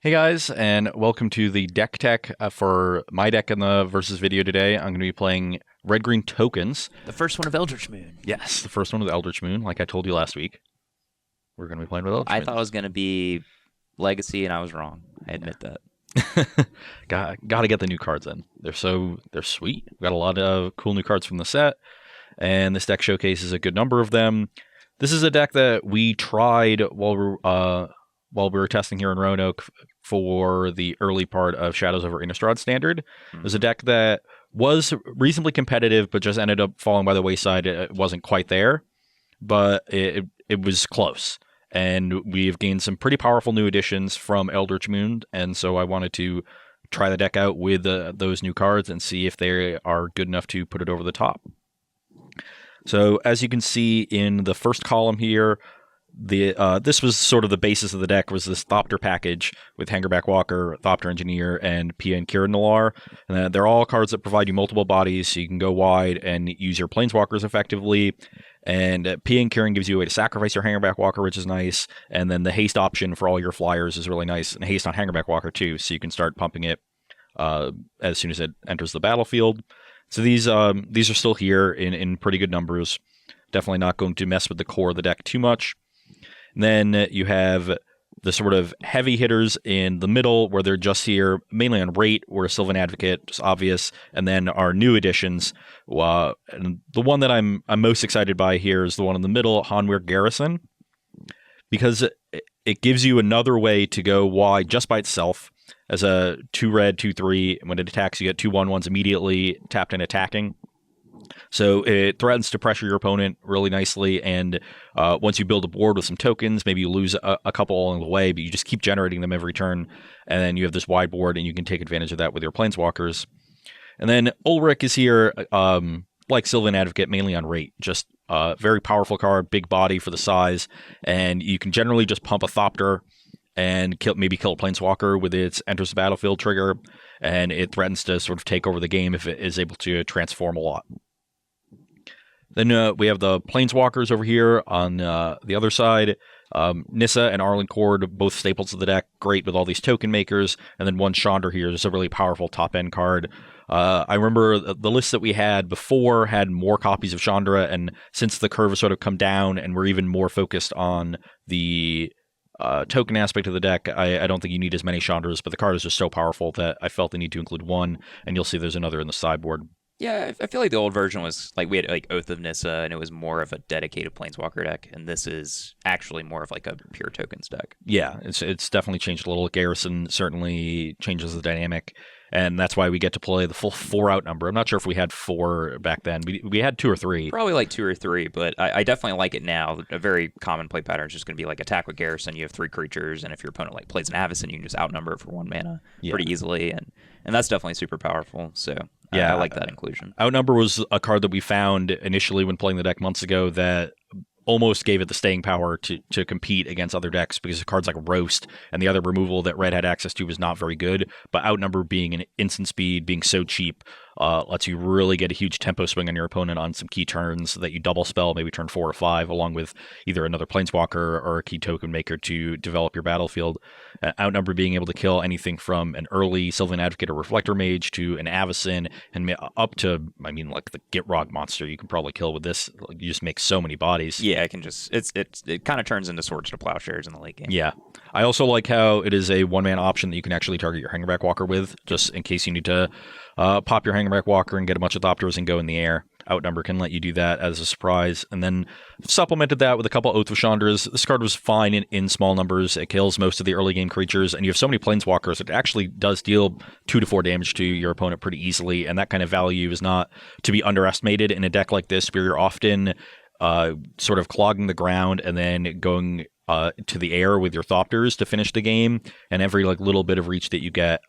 Hey guys, and welcome to the deck tech for my deck in the versus video today. I'm going to be playing red-green tokens. The first one of Eldritch Moon. Yes, the first one with Eldritch Moon, like I told you last week. We're going to be playing with Eldritch Moon. I thought it was going to be Legacy, and I was wrong. I admit that. Got to get the new cards in. They're sweet. We've got a lot of cool new cards from the set, and this deck showcases a good number of them. This is a deck that we tried while we were testing here in Roanoke for the early part of Shadows over Innistrad Standard. It was a deck that was reasonably competitive, but just ended up falling by the wayside. It wasn't quite there, but it was close. And we've gained some pretty powerful new additions from Eldritch Moon, and so I wanted to try the deck out with those new cards and see if they are good enough to put it over the top. So as you can see in the first column here, this was sort of the basis of the deck, was this Thopter package with Hangerback Walker, Thopter Engineer, and Pia and Kieran Nalaar. And they're all cards that provide you multiple bodies, so you can go wide and use your Planeswalkers effectively. And Pia and Kieran gives you a way to sacrifice your Hangerback Walker, which is nice. And then the haste option for all your flyers is really nice, and haste on Hangerback Walker too, so you can start pumping it as soon as it enters the battlefield. So these are still here in pretty good numbers. Definitely not going to mess with the core of the deck too much. And then you have the sort of heavy hitters in the middle, where they're just here mainly on rate, or Sylvan Advocate, just obvious, and then our new additions. And the one that I'm most excited by here is the one in the middle, Hanweir Garrison, because it gives you another way to go wide just by itself as a 2-red, 2/3. When it attacks, you get 2/1/1s immediately tapped and attacking. So it threatens to pressure your opponent really nicely, and once you build a board with some tokens, maybe you lose a couple along the way, but you just keep generating them every turn, and then you have this wide board, and you can take advantage of that with your Planeswalkers. And then Ulrich is here, like Sylvan Advocate, mainly on rate. Just a very powerful card, big body for the size, and you can generally just pump a Thopter and maybe kill a Planeswalker with its enters the battlefield trigger, and it threatens to sort of take over the game if it is able to transform a lot. Then we have the Planeswalkers over here on the other side. Nissa and Arlencord, both staples of the deck, great with all these token makers. And then one Chandra here is a really powerful top-end card. I remember the list that we had before had more copies of Chandra, and since the curve has sort of come down and we're even more focused on the token aspect of the deck, I don't think you need as many Chandras, but the card is just so powerful that I felt the need to include one, and you'll see there's another in the sideboard. Yeah, I feel like the old version was like we had like Oath of Nissa, and it was more of a dedicated Planeswalker deck, and this is actually more of like a pure tokens deck. Yeah, it's definitely changed a little. Garrison certainly changes the dynamic, and that's why we get to play the full 4 outnumber. I'm not sure if we had 4 back then. We had 2 or 3. Probably like 2 or 3, but I definitely like it now. A very common play pattern is just going to be like attack with Garrison. You have 3 creatures, and if your opponent like plays an Avacyn, you can just outnumber it for 1 mana pretty easily, and that's definitely super powerful. So yeah, I like that inclusion. Outnumber was a card that we found initially when playing the deck months ago that almost gave it the staying power to compete against other decks, because the cards like Roast and the other removal that Red had access to was not very good. But Outnumber, being an instant speed, being so cheap, lets you really get a huge tempo swing on your opponent on some key turns that you double spell, maybe turn 4 or 5, along with either another Planeswalker or a key token maker to develop your battlefield. Outnumber being able to kill anything from an early Sylvan Advocate or Reflector Mage to an Avacyn, and up to, like the Gitrog monster you can probably kill with this. You just make so many bodies. Yeah, it can just it kind of turns into Swords to Plowshares in the late game. Yeah. I also like how it is a 1-man option that you can actually target your Hangerback Walker with, just in case you need to pop your Hangerback Walker and get a bunch of Thopters and go in the air. Outnumber can let you do that as a surprise. And then supplemented that with a couple Oath of Chandras. This card was fine in small numbers. It kills most of the early game creatures, and you have so many Planeswalkers, it actually does deal 2 to 4 damage to your opponent pretty easily, and that kind of value is not to be underestimated in a deck like this, where you're often sort of clogging the ground and then going to the air with your Thopters to finish the game, and every like little bit of reach that you get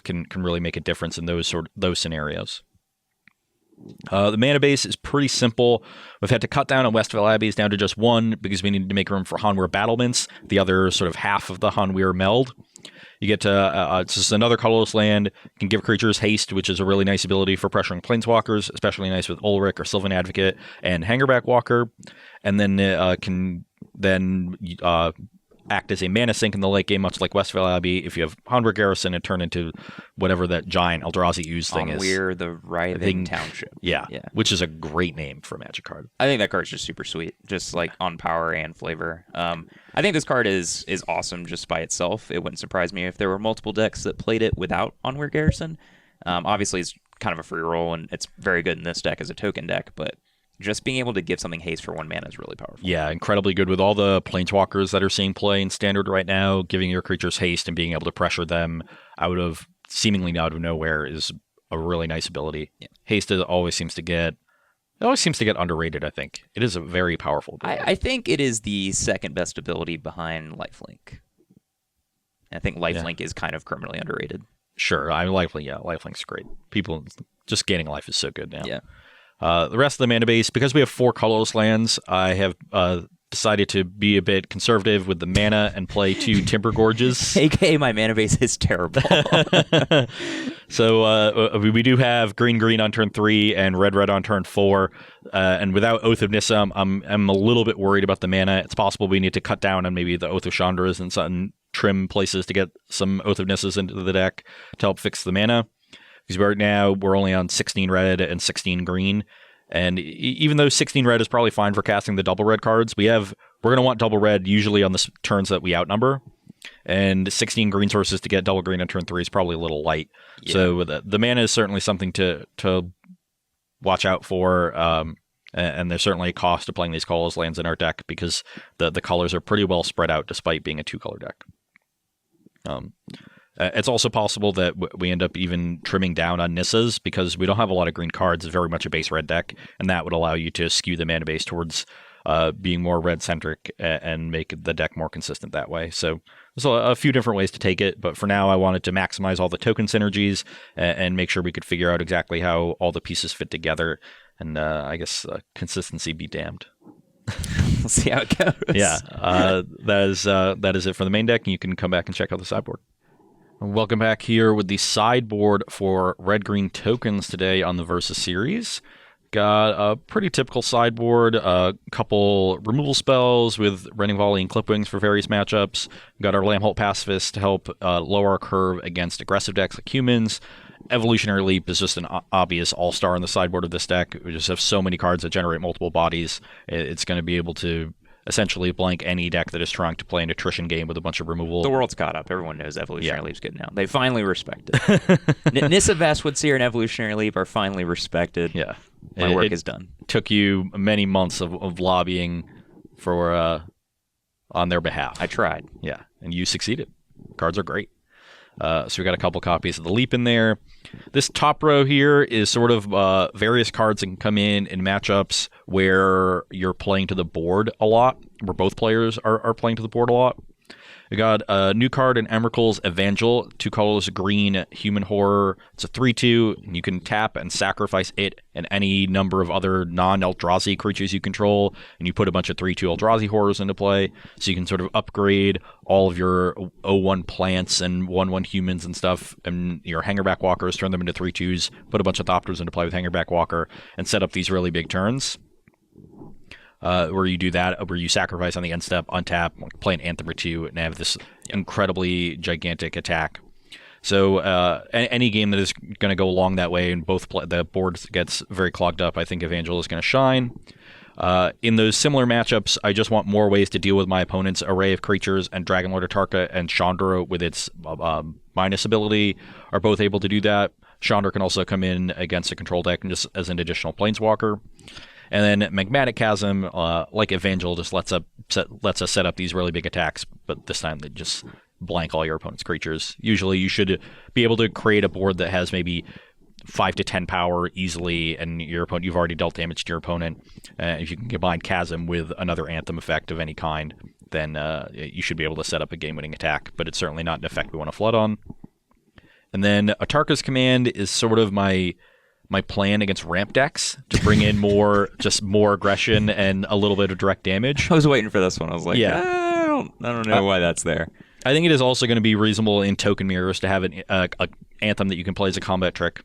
can really make a difference in those scenarios. The mana base is pretty simple. We've had to cut down on Westvale Abbeys down to just 1 because we needed to make room for Hanweir Battlements, the other sort of half of the Hanweir meld. You get to, it's just another colorless land. You can give creatures haste, which is a really nice ability for pressuring Planeswalkers, especially nice with Ulrich or Sylvan Advocate and Hangerback Walker. And then can act as a mana sink in the late game, much like Westvale Abbey. If you have Hanwir Garrison, and turn into whatever that giant Eldrazi ooze thing is. We're the Writhing Township. Yeah, which is a great name for a Magic card. I think that card's just super sweet, just like on power and flavor. I think this card is awesome just by itself. It wouldn't surprise me if there were multiple decks that played it without Hanwir Garrison. Obviously, it's kind of a free roll, and it's very good in this deck as a token deck, but just being able to give something haste for 1 mana is really powerful. Yeah, incredibly good with all the Planeswalkers that are seeing play in Standard right now. Giving your creatures haste and being able to pressure them seemingly out of nowhere is a really nice ability. Yeah. Haste always seems to get underrated, I think. It is a very powerful ability. I think it is the second best ability behind Lifelink. I think Lifelink is kind of criminally underrated. Sure, Lifelink's great. People, just gaining life is so good now. Yeah. The rest of the mana base, because we have 4 colorless lands, I have decided to be a bit conservative with the mana and play 2 Timber Gorges. AKA my mana base is terrible. So we do have green on turn 3 and red on turn 4. And without Oath of Nissa, I'm a little bit worried about the mana. It's possible we need to cut down on maybe the Oath of Chandras and some trim places to get some Oath of Nissas into the deck to help fix the mana. Because right now we're only on 16 red and 16 green. And even though 16 red is probably fine for casting the double red cards, we're going to want double red usually on the turns that we outnumber. And 16 green sources to get double green on turn 3 is probably a little light. Yeah. So the mana is certainly something to watch out for. And there's certainly a cost to playing these colorless lands in our deck because the colors are pretty well spread out despite being a 2-color deck. It's also possible that we end up even trimming down on Nissas because we don't have a lot of green cards. It's very much a base red deck, and that would allow you to skew the mana base towards being more red-centric and make the deck more consistent that way. So there's a few different ways to take it, but for now I wanted to maximize all the token synergies and make sure we could figure out exactly how all the pieces fit together, and I guess consistency be damned. We'll see how it goes. Yeah, that is it for the main deck, and you can come back and check out the sideboard. Welcome back here with the sideboard for red-green tokens today on the Versus series. Got a pretty typical sideboard, a couple removal spells with Rending Volley and Clipwings for various matchups. Got our Lambholt Pacifist to help lower our curve against aggressive decks like humans. Evolutionary Leap is just an obvious all-star in the sideboard of this deck. We just have so many cards that generate multiple bodies. It's going to be able to essentially blank any deck that is trying to play an attrition game with a bunch of removal. The world's caught up. Everyone knows Evolutionary Leap's good now. They finally respect it. Nissa, Vastwood Seer, and Evolutionary Leap are finally respected. Yeah. My work is done. Took you many months of lobbying for on their behalf. I tried. Yeah, and you succeeded. Cards are great. So we got a couple copies of the Leap in there. This top row here is sort of various cards that can come in matchups where you're playing to the board a lot, where both players are playing to the board a lot. We got a new card in Emrakul's Evangel, 2 colorless green human horror. It's a 3/2, and you can tap and sacrifice it and any number of other non-Eldrazi creatures you control, and you put a bunch of 3/2 Eldrazi horrors into play, so you can sort of upgrade all of your 0/1 plants and 1/1 humans and stuff, and your Hangerback Walkers, turn them into 3/2s, put a bunch of Thopters into play with Hangerback Walker, and set up these really big turns. Where you do that, where you sacrifice on the end step, untap, play an Anthem or 2, and have this incredibly gigantic attack. So any game that is going to go along that way and the board gets very clogged up, I think Evangel is going to shine. In those similar matchups, I just want more ways to deal with my opponent's array of creatures, and Dragonlord Atarka and Chandra with its minus ability are both able to do that. Chandra can also come in against a control deck and just as an additional planeswalker. And then Magmatic Chasm, like Evangel, just lets us set up these really big attacks, but this time they just blank all your opponent's creatures. Usually you should be able to create a board that has maybe 5 to 10 power easily, and you've already dealt damage to your opponent. If you can combine Chasm with another Anthem effect of any kind, then you should be able to set up a game-winning attack, but it's certainly not an effect we want to flood on. And then Atarka's Command is sort of my plan against ramp decks to bring in more aggression and a little bit of direct damage. I was waiting for this one. I was like, I don't know why that's there. I think it is also going to be reasonable in token mirrors to have an Anthem that you can play as a combat trick.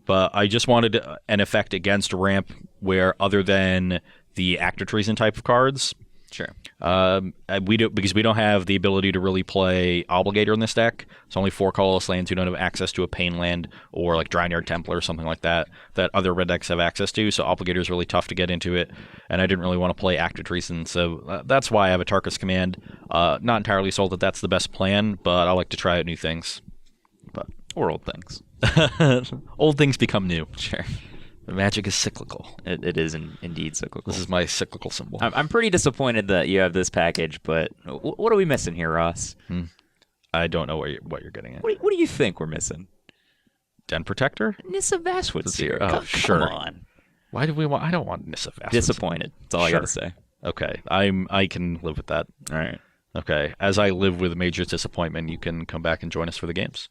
But I just wanted an effect against ramp where, other than the Actor Treason type of cards, Sure. We do because we don't have the ability to really play Obligator in this deck. It's only 4 colorless lands. We don't have access to a Pain land or like Drownyard Templar or something like that other red decks have access to. So Obligator is really tough to get into it, and I didn't really want to play Active Treason, so that's why I have a Tarkus Command. Not entirely sold that that's the best plan, but I like to try out new things. Or old things. Old things become new. Sure. The magic is cyclical. It is indeed cyclical. This is my cyclical symbol. I'm pretty disappointed that you have this package, but what are we missing here, Ross? I don't know what you're getting at. What do you think we're missing? Den Protector? Nissa Vashwood's here. Oh, sure. Come on. Why do we want? I don't want Nissa Vashwood. Disappointed. That's all I gotta say. Okay, I can live with that. All right. Okay, as I live with major disappointment, you can come back and join us for the games.